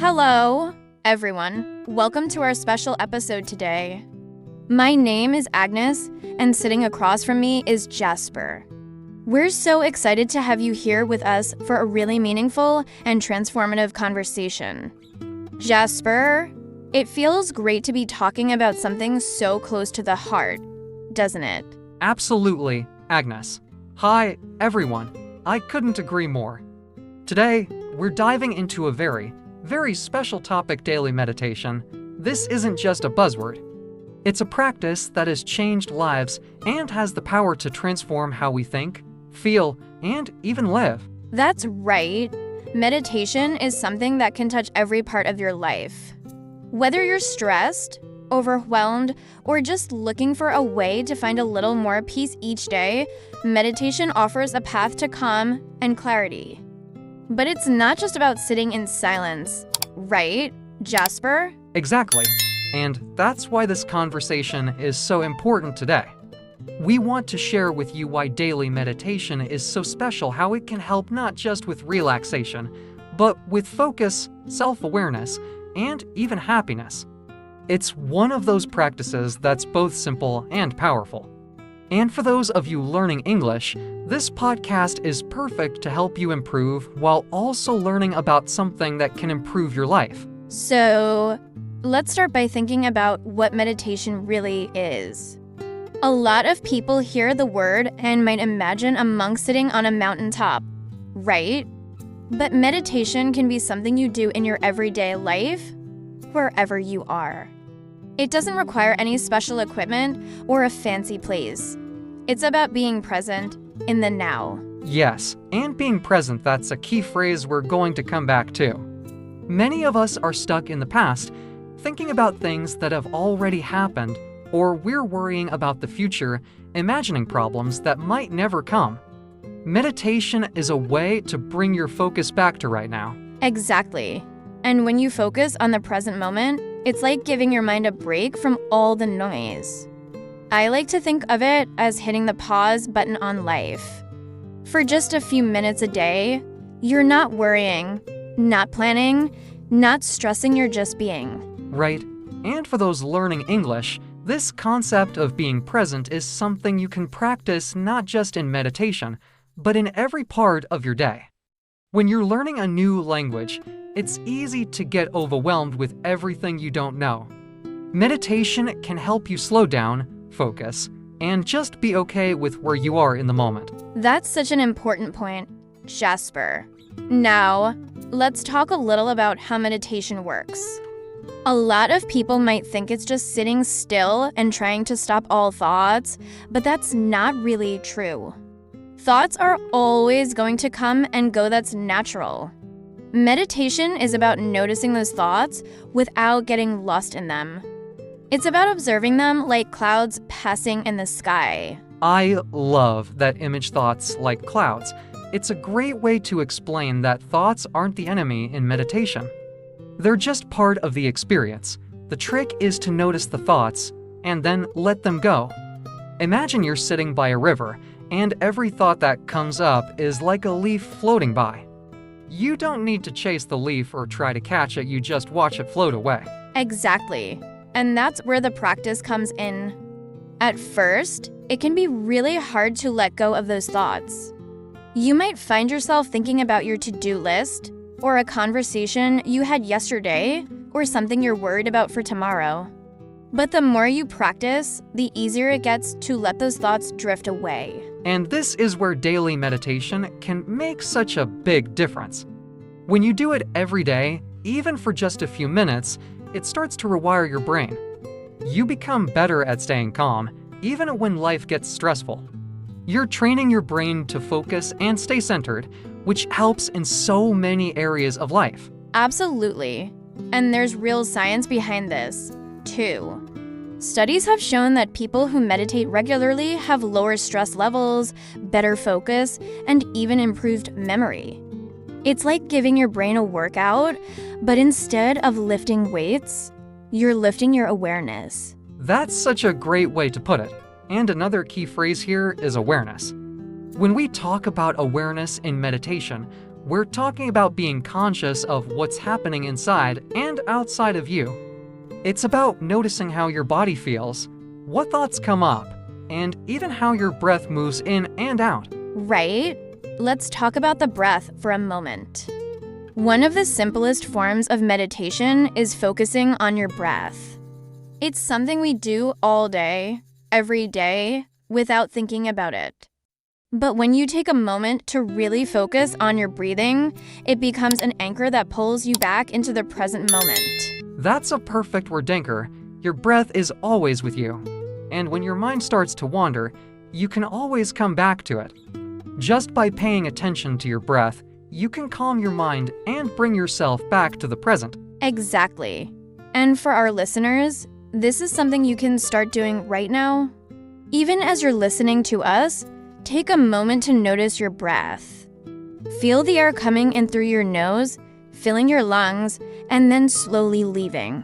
Hello, everyone. Welcome to our special episode today. My name is Agnes, and sitting across from me is Jasper. We're so excited to have you here with us for a really meaningful and transformative conversation. Jasper, it feels great to be talking about something so close to the heart, doesn't it? Absolutely, Agnes. Hi, everyone. I couldn't agree more. Today, we're diving into a very special topic: daily meditation. This isn't just a buzzword. It's a practice that has changed lives and has the power to transform how we think, feel, and even live. That's right. Meditation is something that can touch every part of your life. Whether you're stressed, overwhelmed, or just looking for a way to find a little more peace each day, meditation offers a path to calm and clarity. But it's not just about sitting in silence, right, Jasper? Exactly. And that's why this conversation is so important today. We want to share with you why daily meditation is so special, how it can help not just with relaxation, but with focus, self-awareness, and even happiness. It's one of those practices that's both simple and powerful. And for those of you learning English, this podcast is perfect to help you improve while also learning about something that can improve your life. So, let's start by thinking about what meditation really is. A lot of people hear the word and might imagine a monk sitting on a mountaintop, right? But meditation can be something you do in your everyday life, wherever you are. It doesn't require any special equipment or a fancy place. It's about being present in the now. Yes, and being present, that's a key phrase we're going to come back to. Many of us are stuck in the past, thinking about things that have already happened, or we're worrying about the future, imagining problems that might never come. Meditation is a way to bring your focus back to right now. Exactly. And when you focus on the present moment, it's like giving your mind a break from all the noise. I like to think of it as hitting the pause button on life. For just a few minutes a day, you're not worrying, not planning, not stressing, you're just being. Right. And for those learning English, this concept of being present is something you can practice not just in meditation, but in every part of your day. When you're learning a new language, it's easy to get overwhelmed with everything you don't know. Meditation can help you slow down, focus, and just be okay with where you are in the moment. That's such an important point, Jasper. Now, let's talk a little about how meditation works. A lot of people might think it's just sitting still and trying to stop all thoughts, but that's not really true. Thoughts are always going to come and go, that's natural. Meditation is about noticing those thoughts without getting lost in them. It's about observing them like clouds passing in the sky. I love that image, thoughts like clouds. It's a great way to explain that thoughts aren't the enemy in meditation. They're just part of the experience. The trick is to notice the thoughts and then let them go. Imagine you're sitting by a river, and every thought that comes up is like a leaf floating by. You don't need to chase the leaf or try to catch it, you just watch it float away. Exactly. And that's where the practice comes in. At first, it can be really hard to let go of those thoughts. You might find yourself thinking about your to-do list, or a conversation you had yesterday, or something you're worried about for tomorrow. But the more you practice, the easier it gets to let those thoughts drift away. And this is where daily meditation can make such a big difference. When you do it every day, even for just a few minutes, it starts to rewire your brain. You become better at staying calm, even when life gets stressful. You're training your brain to focus and stay centered, which helps in so many areas of life. Absolutely. And there's real science behind this, too. Studies have shown that people who meditate regularly have lower stress levels, better focus, and even improved memory. It's like giving your brain a workout, but instead of lifting weights, you're lifting your awareness. That's such a great way to put it. And another key phrase here is awareness. When we talk about awareness in meditation, We're talking about being conscious of what's happening inside and outside of you. It's about noticing how your body feels, what thoughts come up, and even how your breath moves in and out. Right? Let's talk about the breath for a moment. One of the simplest forms of meditation is focusing on your breath. It's something we do all day, every day, without thinking about it. But when you take a moment to really focus on your breathing, it becomes an anchor that pulls you back into the present moment. That's a perfect word anchor. Your breath is always with you. And when your mind starts to wander, you can always come back to it. Just by paying attention to your breath, you can calm your mind and bring yourself back to the present. Exactly. And for our listeners, this is something you can start doing right now. Even as you're listening to us, take a moment to notice your breath. Feel the air coming in through your nose, filling your lungs, and then slowly leaving.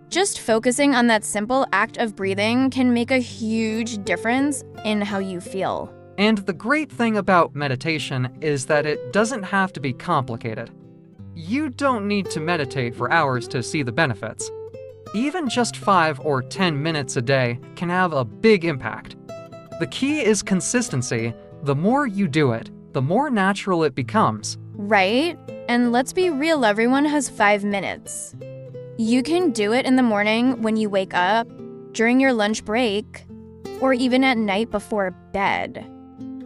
Just focusing on that simple act of breathing can make a huge difference in how you feel. And the great thing about meditation is that it doesn't have to be complicated. You don't need to meditate for hours to see the benefits. Even just 5 or 10 minutes a day can have a big impact. The key is consistency. The more you do it, the more natural it becomes. Right? And let's be real, everyone has 5 minutes. You can do it in the morning when you wake up, during your lunch break, or even at night before bed.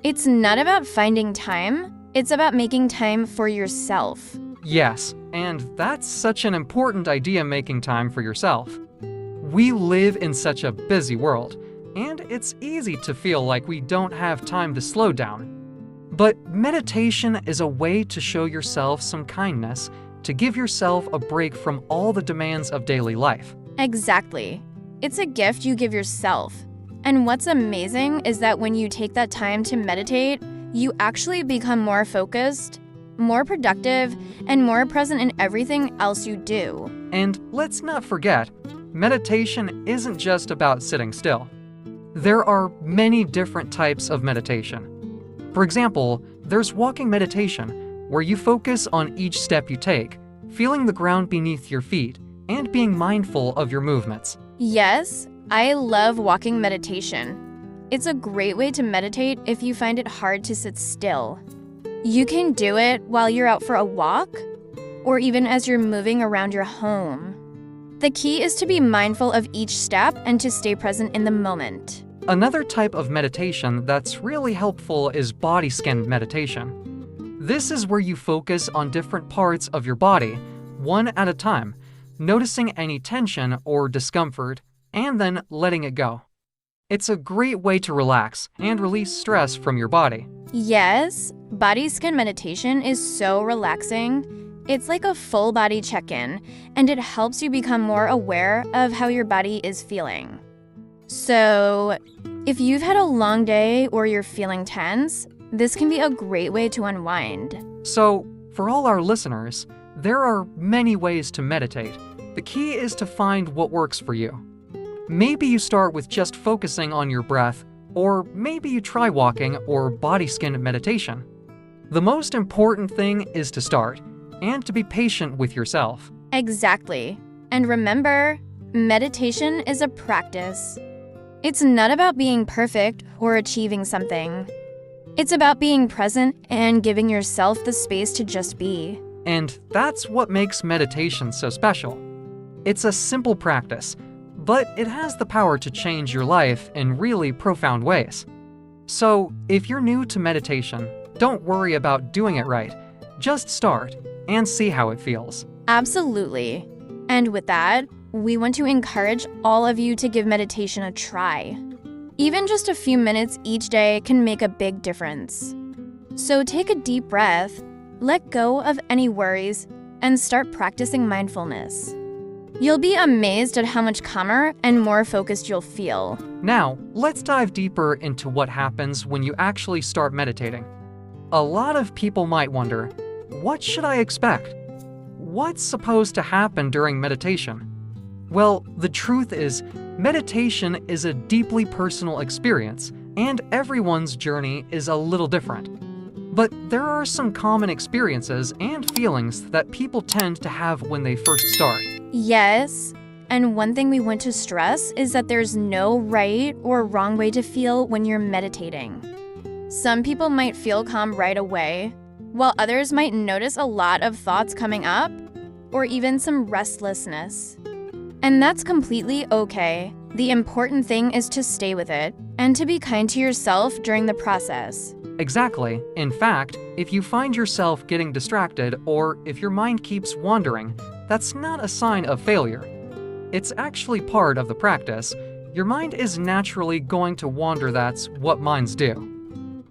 It's not about finding time, it's about making time for yourself. Yes, and that's such an important idea, making time for yourself. We live in such a busy world, and it's easy to feel like we don't have time to slow down. But meditation is a way to show yourself some kindness, to give yourself a break from all the demands of daily life. Exactly. It's a gift you give yourself. And what's amazing is that when you take that time to meditate, you actually become more focused, more productive, and more present in everything else you do. And let's not forget, meditation isn't just about sitting still. There are many different types of meditation. For example, there's walking meditation, where you focus on each step you take, feeling the ground beneath your feet, and being mindful of your movements. Yes, I love walking meditation. It's a great way to meditate if you find it hard to sit still. You can do it while you're out for a walk, or even as you're moving around your home. The key is to be mindful of each step and to stay present in the moment. Another type of meditation that's really helpful is body scan meditation. This is where you focus on different parts of your body, one at a time, noticing any tension or discomfort, and then letting it go. It's a great way to relax and release stress from your body. Yes, body scan meditation is so relaxing. It's like a full body check-in, and it helps you become more aware of how your body is feeling. So, if you've had a long day or you're feeling tense, this can be a great way to unwind. So, for all our listeners, there are many ways to meditate. The key is to find what works for you. Maybe you start with just focusing on your breath, or maybe you try walking or body scan meditation. The most important thing is to start, and to be patient with yourself. Exactly. And remember, meditation is a practice. It's not about being perfect or achieving something. It's about being present and giving yourself the space to just be. And that's what makes meditation so special. It's a simple practice, but it has the power to change your life in really profound ways. So, if you're new to meditation, don't worry about doing it right. Just start and see how it feels. Absolutely. And with that, we want to encourage all of you to give meditation a try. Even just a few minutes each day can make a big difference. So take a deep breath, let go of any worries, and start practicing mindfulness. You'll be amazed at how much calmer and more focused you'll feel. Now, let's dive deeper into what happens when you actually start meditating. A lot of people might wonder, what should I expect? What's supposed to happen during meditation? Well, the truth is, meditation is a deeply personal experience, and everyone's journey is a little different. But there are some common experiences and feelings that people tend to have when they first start. Yes, and one thing we want to stress is that there's no right or wrong way to feel when you're meditating. Some people might feel calm right away, while others might notice a lot of thoughts coming up, or even some restlessness. And that's completely okay. The important thing is to stay with it and to be kind to yourself during the process. Exactly. In fact, if you find yourself getting distracted or if your mind keeps wandering, that's not a sign of failure. It's actually part of the practice. Your mind is naturally going to wander, that's what minds do.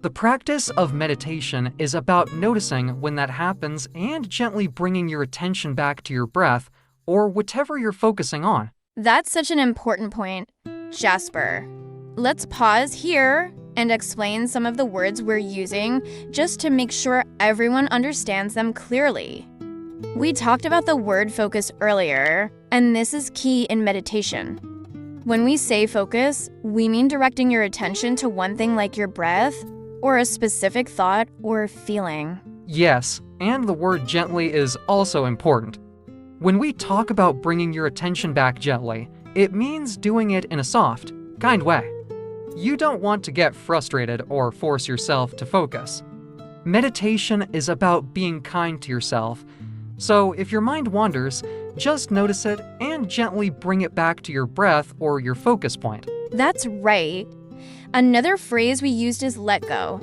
The practice of meditation is about noticing when that happens and gently bringing your attention back to your breath or whatever you're focusing on. That's such an important point, Jasper. Let's pause here and explain some of the words we're using just to make sure everyone understands them clearly. We talked about the word focus earlier, and this is key in meditation. When we say focus, we mean directing your attention to one thing like your breath or a specific thought or feeling. Yes, and the word gently is also important. When we talk about bringing your attention back gently, it means doing it in a soft, kind way. You don't want to get frustrated or force yourself to focus. Meditation is about being kind to yourself. So if your mind wanders, just notice it and gently bring it back to your breath or your focus point. That's right. Another phrase we used is let go.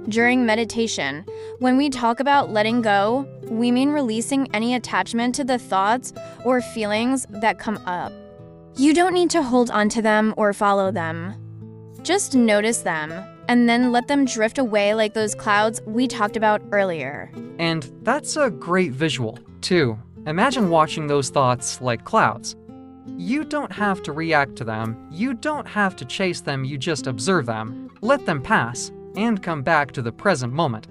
During meditation, when we talk about letting go, we mean releasing any attachment to the thoughts or feelings that come up. You don't need to hold on to them or follow them. Just notice them, and then let them drift away like those clouds we talked about earlier. And that's a great visual, too. Imagine watching those thoughts like clouds. You don't have to react to them, you don't have to chase them, you just observe them, let them pass, and come back to the present moment.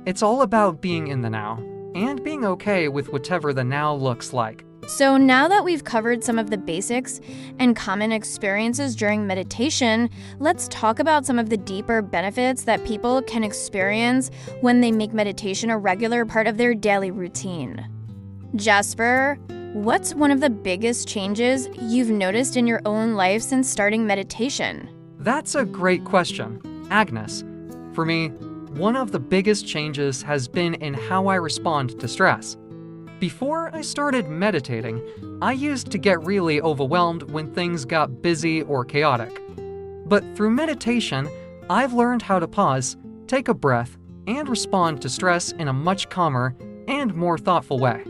It's all about being in the now, and being okay with whatever the now looks like. So now that we've covered some of the basics and common experiences during meditation, let's talk about some of the deeper benefits that people can experience when they make meditation a regular part of their daily routine. Jasper, what's one of the biggest changes you've noticed in your own life since starting meditation? That's a great question, Agnes. For me, one of the biggest changes has been in how I respond to stress. Before I started meditating, I used to get really overwhelmed when things got busy or chaotic. But through meditation, I've learned how to pause, take a breath, and respond to stress in a much calmer and more thoughtful way.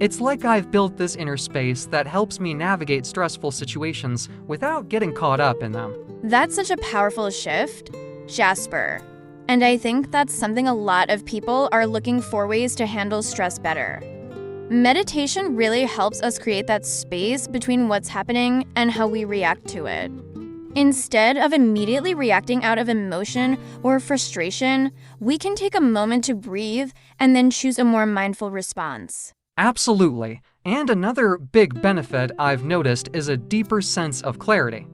It's like I've built this inner space that helps me navigate stressful situations without getting caught up in them. That's such a powerful shift, Jasper. And I think that's something a lot of people are looking for, ways to handle stress better. Meditation really helps us create that space between what's happening and how we react to it. Instead of immediately reacting out of emotion or frustration, we can take a moment to breathe and then choose a more mindful response. Absolutely. And another big benefit I've noticed is a deeper sense of clarity.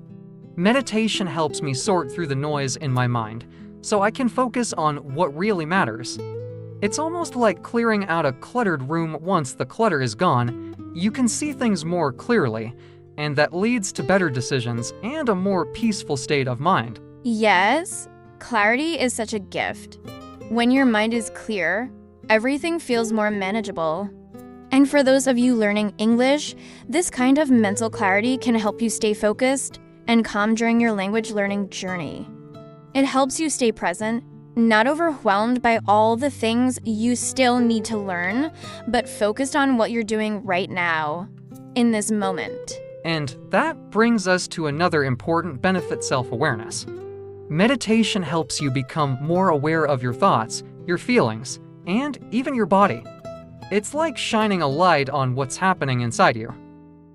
Meditation helps me sort through the noise in my mind, so I can focus on what really matters. It's almost like clearing out a cluttered room. Once the clutter is gone, you can see things more clearly, and that leads to better decisions and a more peaceful state of mind. Yes, clarity is such a gift. When your mind is clear, everything feels more manageable. And for those of you learning English, this kind of mental clarity can help you stay focused and calm during your language learning journey. It helps you stay present, not overwhelmed by all the things you still need to learn, but focused on what you're doing right now, in this moment. And that brings us to another important benefit: self-awareness. Meditation helps you become more aware of your thoughts, your feelings, and even your body. It's like shining a light on what's happening inside you.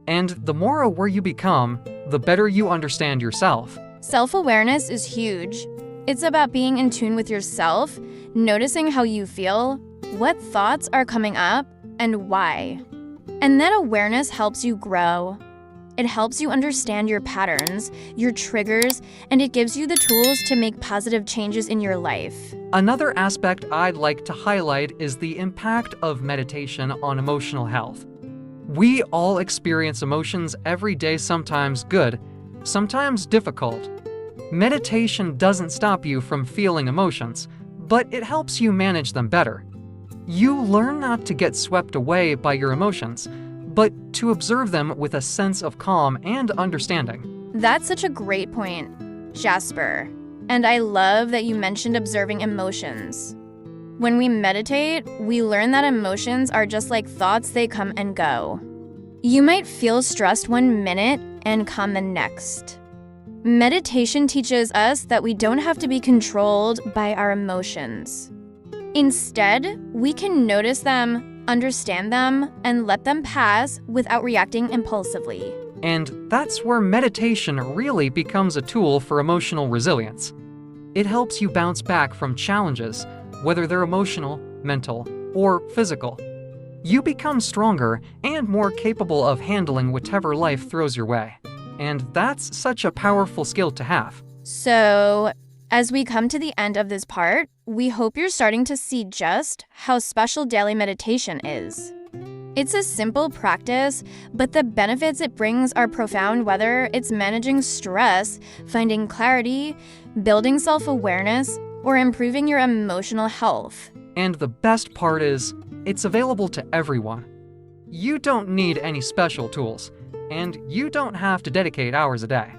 And the more aware you become, the better you understand yourself. Self-awareness is huge. It's about being in tune with yourself, noticing how you feel, what thoughts are coming up, and why. And that awareness helps you grow. It helps you understand your patterns, your triggers, and it gives you the tools to make positive changes in your life. Another aspect I'd like to highlight is the impact of meditation on emotional health. We all experience emotions every day, sometimes good, sometimes difficult. Meditation doesn't stop you from feeling emotions, but it helps you manage them better. You learn not to get swept away by your emotions, but to observe them with a sense of calm and understanding. That's such a great point, Jasper. And I love that you mentioned observing emotions. When we meditate, we learn that emotions are just like thoughts, they come and go. You might feel stressed one minute and calm the next. Meditation teaches us that we don't have to be controlled by our emotions. Instead, we can notice them, understand them, and let them pass without reacting impulsively. And that's where meditation really becomes a tool for emotional resilience. It helps you bounce back from challenges, whether they're emotional, mental, or physical. You become stronger and more capable of handling whatever life throws your way. And that's such a powerful skill to have. So, as we come to the end of this part, we hope you're starting to see just how special daily meditation is. It's a simple practice, but the benefits it brings are profound, whether it's managing stress, finding clarity, building self-awareness, or improving your emotional health. And the best part is, it's available to everyone. You don't need any special tools, and you don't have to dedicate hours a day.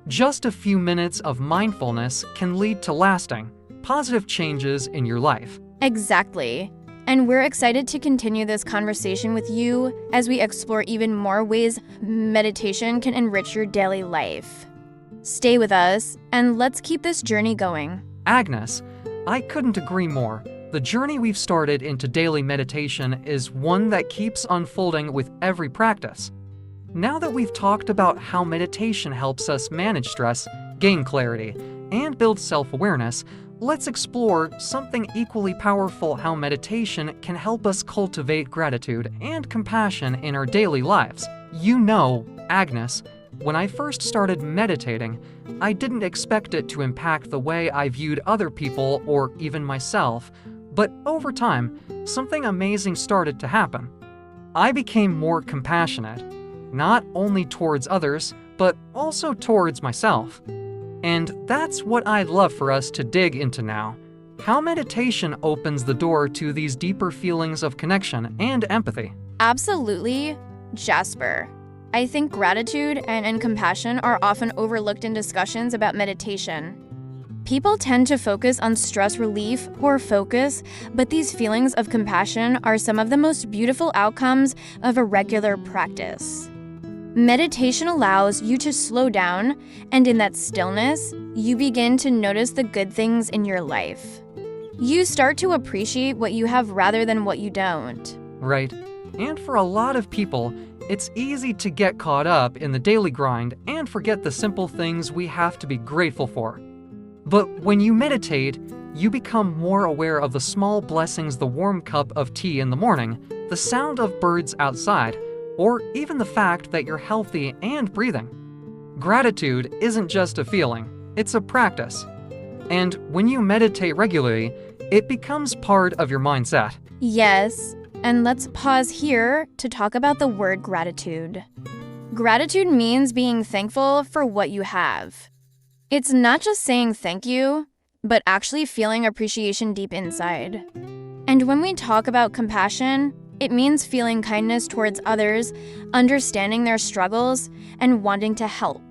Just a few minutes of mindfulness can lead to lasting, positive changes in your life. Exactly. And we're excited to continue this conversation with you as we explore even more ways meditation can enrich your daily life. Stay with us, and let's keep this journey going. Agnes, I couldn't agree more. The journey we've started into daily meditation is one that keeps unfolding with every practice. Now that we've talked about how meditation helps us manage stress, gain clarity, and build self-awareness, let's explore something equally powerful: how meditation can help us cultivate gratitude and compassion in our daily lives. You know, Agnes, when I first started meditating, I didn't expect it to impact the way I viewed other people or even myself, but over time, something amazing started to happen. I became more compassionate, not only towards others, but also towards myself. And that's what I'd love for us to dig into now: how meditation opens the door to these deeper feelings of connection and empathy. Absolutely, Jasper. I think gratitude and compassion are often overlooked in discussions about meditation. People tend to focus on stress relief or focus, but these feelings of compassion are some of the most beautiful outcomes of a regular practice. Meditation allows you to slow down, and in that stillness, you begin to notice the good things in your life. You start to appreciate what you have rather than what you don't. Right. And for a lot of people, it's easy to get caught up in the daily grind and forget the simple things we have to be grateful for. But when you meditate, you become more aware of the small blessings: the warm cup of tea in the morning, the sound of birds outside, or even the fact that you're healthy and breathing. Gratitude isn't just a feeling, it's a practice. And when you meditate regularly, it becomes part of your mindset. Yes, and let's pause here to talk about the word gratitude. Gratitude means being thankful for what you have. It's not just saying thank you, but actually feeling appreciation deep inside. And when we talk about compassion, it means feeling kindness towards others, understanding their struggles, and wanting to help.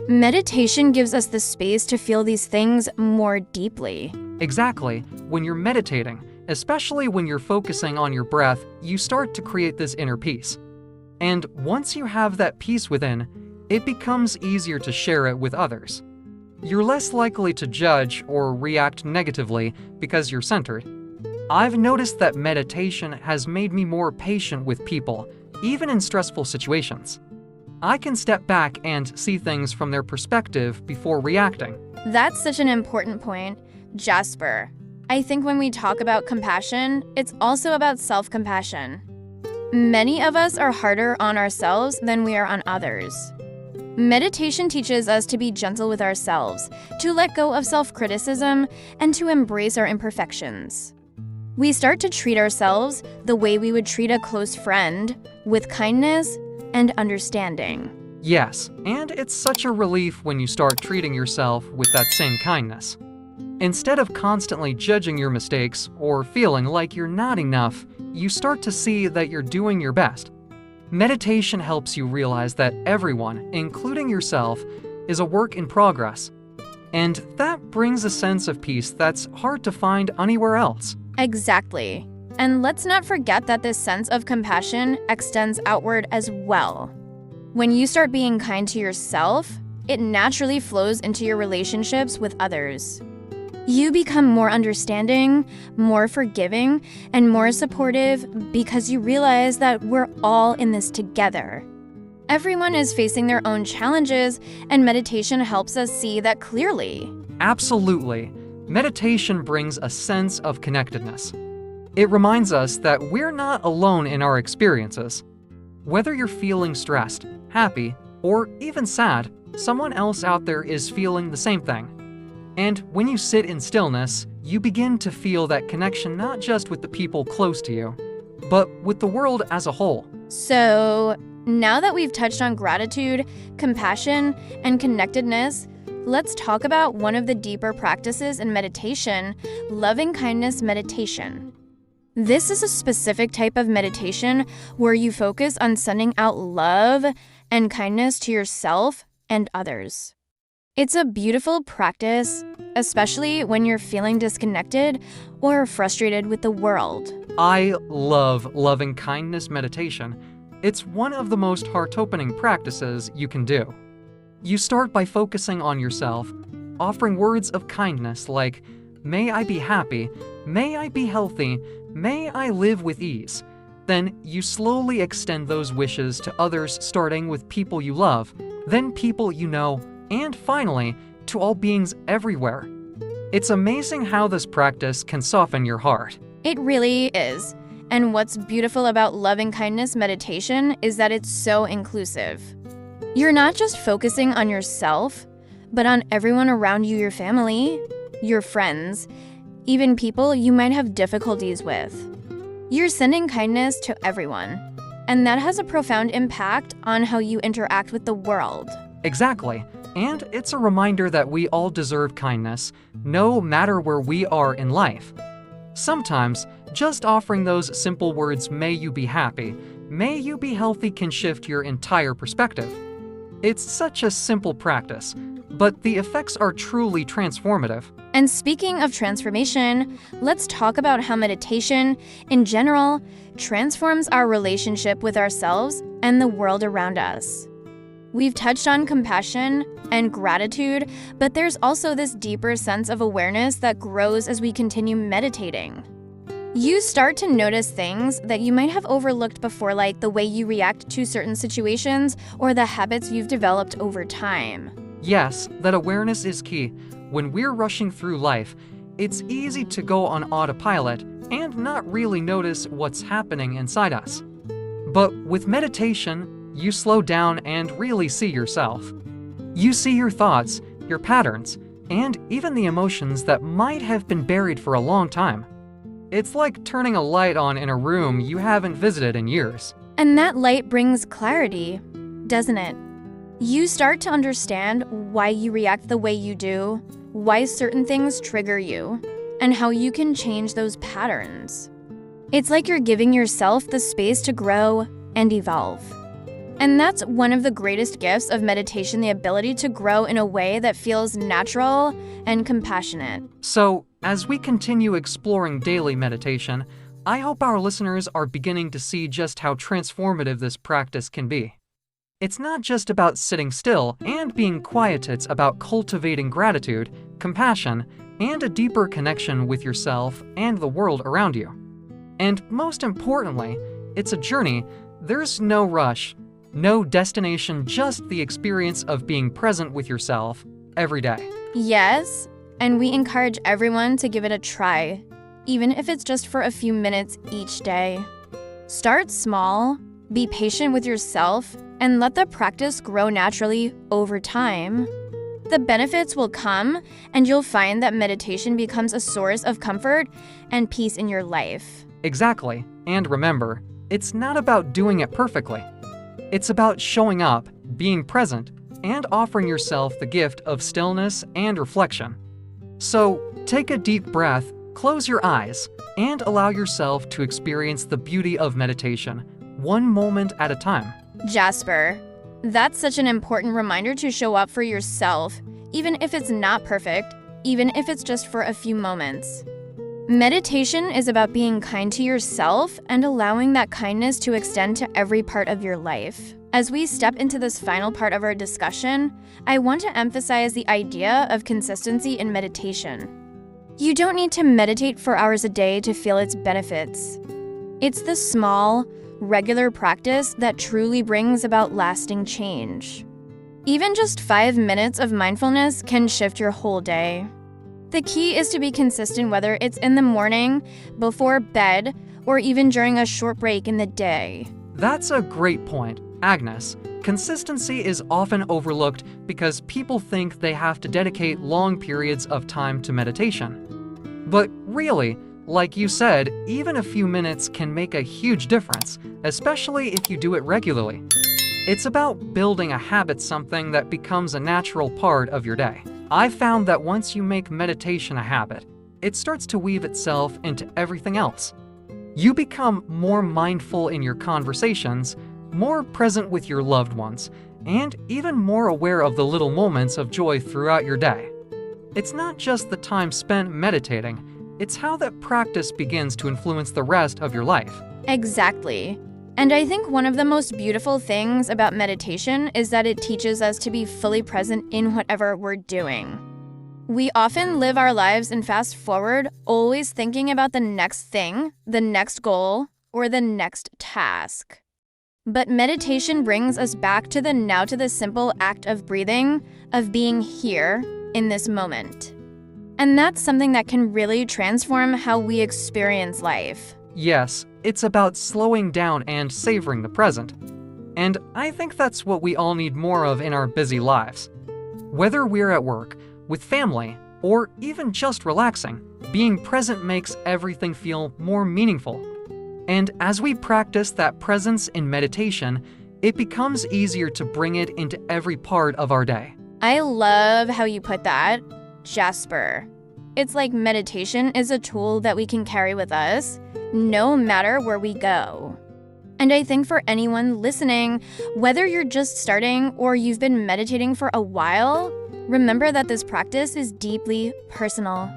Meditation gives us the space to feel these things more deeply. Exactly. When you're meditating, especially when you're focusing on your breath, you start to create this inner peace. And once you have that peace within, it becomes easier to share it with others. You're less likely to judge or react negatively because you're centered. I've noticed that meditation has made me more patient with people, even in stressful situations. I can step back and see things from their perspective before reacting. That's such an important point, Jasper. I think when we talk about compassion, it's also about self-compassion. Many of us are harder on ourselves than we are on others. Meditation teaches us to be gentle with ourselves, to let go of self-criticism, and to embrace our imperfections. We start to treat ourselves the way we would treat a close friend, with kindness and understanding. Yes, and it's such a relief when you start treating yourself with that same kindness. Instead of constantly judging your mistakes or feeling like you're not enough, you start to see that you're doing your best. Meditation helps you realize that everyone, including yourself, is a work in progress. And that brings a sense of peace that's hard to find anywhere else. Exactly. And let's not forget that this sense of compassion extends outward as well. When you start being kind to yourself, it naturally flows into your relationships with others. You become more understanding, more forgiving, and more supportive because you realize that we're all in this together. Everyone is facing their own challenges, and meditation helps us see that clearly. Absolutely. Meditation brings a sense of connectedness. It reminds us that we're not alone in our experiences. Whether you're feeling stressed, happy, or even sad, someone else out there is feeling the same thing. And when you sit in stillness, you begin to feel that connection not just with the people close to you, but with the world as a whole. So, now that we've touched on gratitude, compassion, and connectedness, let's talk about one of the deeper practices in meditation, loving-kindness meditation. This is a specific type of meditation where you focus on sending out love and kindness to yourself and others. It's a beautiful practice, especially when you're feeling disconnected or frustrated with the world. I love loving kindness meditation. It's one of the most heart-opening practices you can do. You start by focusing on yourself, offering words of kindness like, "May I be happy, may I be healthy, may I live with ease." Then you slowly extend those wishes to others, starting with people you love, then people you know, and finally, to all beings everywhere. It's amazing how this practice can soften your heart. It really is. And what's beautiful about loving-kindness meditation is that it's so inclusive. You're not just focusing on yourself, but on everyone around you, your family, your friends, even people you might have difficulties with. You're sending kindness to everyone, and that has a profound impact on how you interact with the world. Exactly. And it's a reminder that we all deserve kindness, no matter where we are in life. Sometimes, just offering those simple words, "May you be happy, may you be healthy," can shift your entire perspective. It's such a simple practice, but the effects are truly transformative. And speaking of transformation, let's talk about how meditation, in general, transforms our relationship with ourselves and the world around us. We've touched on compassion and gratitude, but there's also this deeper sense of awareness that grows as we continue meditating. You start to notice things that you might have overlooked before, like the way you react to certain situations or the habits you've developed over time. Yes, that awareness is key. When we're rushing through life, it's easy to go on autopilot and not really notice what's happening inside us. But with meditation, you slow down and really see yourself. You see your thoughts, your patterns, and even the emotions that might have been buried for a long time. It's like turning a light on in a room you haven't visited in years. And that light brings clarity, doesn't it? You start to understand why you react the way you do, why certain things trigger you, and how you can change those patterns. It's like you're giving yourself the space to grow and evolve. And that's one of the greatest gifts of meditation, the ability to grow in a way that feels natural and compassionate. So, as we continue exploring daily meditation, I hope our listeners are beginning to see just how transformative this practice can be. It's not just about sitting still and being quiet, it's about cultivating gratitude, compassion, and a deeper connection with yourself and the world around you. And most importantly, it's a journey. There's no rush, no destination, just the experience of being present with yourself every day. Yes, and we encourage everyone to give it a try, even if it's just for a few minutes each day. Start small, be patient with yourself, and let the practice grow naturally over time. The benefits will come, and you'll find that meditation becomes a source of comfort and peace in your life. Exactly. And remember, it's not about doing it perfectly. It's about showing up, being present, and offering yourself the gift of stillness and reflection. So, take a deep breath, close your eyes, and allow yourself to experience the beauty of meditation, one moment at a time. Jasper, that's such an important reminder to show up for yourself, even if it's not perfect, even if it's just for a few moments. Meditation is about being kind to yourself and allowing that kindness to extend to every part of your life. As we step into this final part of our discussion, I want to emphasize the idea of consistency in meditation. You don't need to meditate for hours a day to feel its benefits. It's the small, regular practice that truly brings about lasting change. Even just 5 minutes of mindfulness can shift your whole day. The key is to be consistent, whether it's in the morning, before bed, or even during a short break in the day. That's a great point, Agnes. Consistency is often overlooked because people think they have to dedicate long periods of time to meditation. But really, like you said, even a few minutes can make a huge difference, especially if you do it regularly. It's about building a habit, something that becomes a natural part of your day. I've found that once you make meditation a habit, it starts to weave itself into everything else. You become more mindful in your conversations, more present with your loved ones, and even more aware of the little moments of joy throughout your day. It's not just the time spent meditating, it's how that practice begins to influence the rest of your life. Exactly. And I think one of the most beautiful things about meditation is that it teaches us to be fully present in whatever we're doing. We often live our lives and fast forward, always thinking about the next thing, the next goal, or the next task. But meditation brings us back to the now, to the simple act of breathing, of being here in this moment. And that's something that can really transform how we experience life. Yes, it's about slowing down and savoring the present. And I think that's what we all need more of in our busy lives. Whether we're at work, with family, or even just relaxing, being present makes everything feel more meaningful. And as we practice that presence in meditation, it becomes easier to bring it into every part of our day. I love how you put that, Jasper. It's like meditation is a tool that we can carry with us, no matter where we go. And I think for anyone listening, whether you're just starting or you've been meditating for a while, remember that this practice is deeply personal.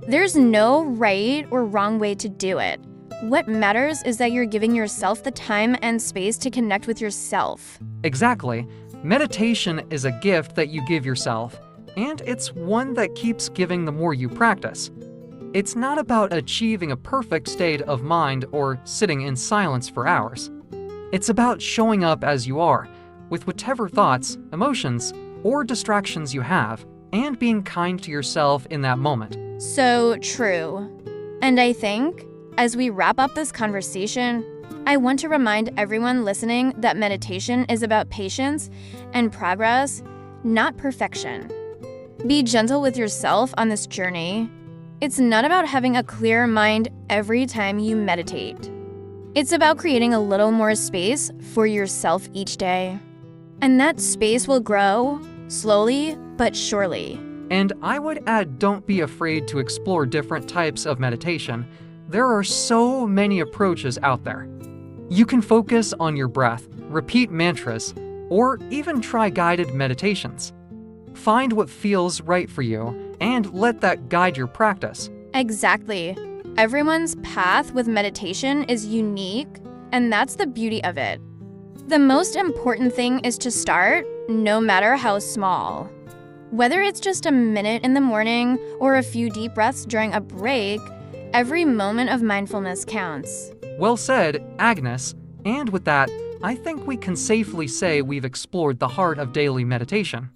There's no right or wrong way to do it. What matters is that you're giving yourself the time and space to connect with yourself. Exactly. Meditation is a gift that you give yourself, and it's one that keeps giving the more you practice. It's not about achieving a perfect state of mind or sitting in silence for hours. It's about showing up as you are, with whatever thoughts, emotions, or distractions you have, and being kind to yourself in that moment. So true. And I think, as we wrap up this conversation, I want to remind everyone listening that meditation is about patience and progress, not perfection. Be gentle with yourself on this journey. It's not about having a clear mind every time you meditate. It's about creating a little more space for yourself each day. And that space will grow, slowly but surely. And I would add, don't be afraid to explore different types of meditation. There are so many approaches out there. You can focus on your breath, repeat mantras, or even try guided meditations. Find what feels right for you and let that guide your practice. Exactly. Everyone's path with meditation is unique, and that's the beauty of it. The most important thing is to start, no matter how small. Whether it's just a minute in the morning or a few deep breaths during a break, every moment of mindfulness counts. Well said, Agnes. And with that, I think we can safely say we've explored the heart of daily meditation.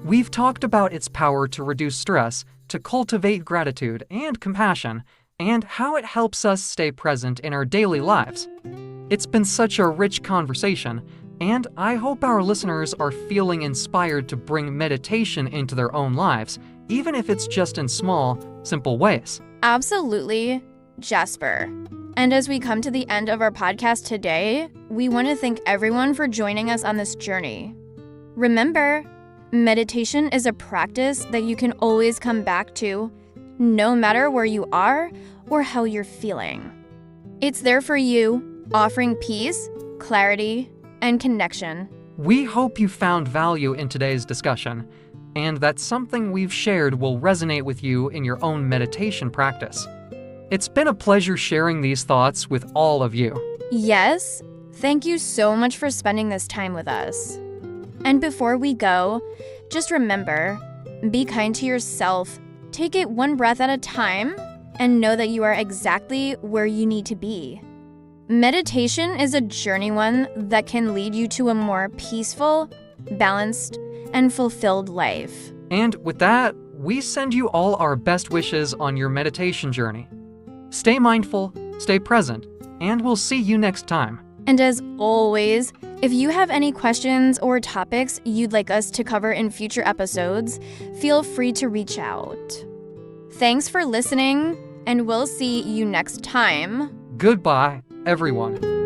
We've talked about its power to reduce stress, to cultivate gratitude and compassion, and how it helps us stay present in our daily lives. It's been such a rich conversation, and I hope our listeners are feeling inspired to bring meditation into their own lives, even if it's just in small, simple ways. Absolutely, Jasper. And as we come to the end of our podcast today, we want to thank everyone for joining us on this journey. Remember, meditation is a practice that you can always come back to, no matter where you are or how you're feeling. It's there for you, offering peace, clarity, and connection. We hope you found value in today's discussion, and that something we've shared will resonate with you in your own meditation practice. It's been a pleasure sharing these thoughts with all of you. Yes, thank you so much for spending this time with us. And before we go, just remember, be kind to yourself, take it one breath at a time, and know that you are exactly where you need to be. Meditation is a journey one that can lead you to a more peaceful, balanced, and fulfilled life. And with that, we send you all our best wishes on your meditation journey. Stay mindful, stay present, and we'll see you next time. And as always, if you have any questions or topics you'd like us to cover in future episodes, feel free to reach out. Thanks for listening, and we'll see you next time. Goodbye, everyone.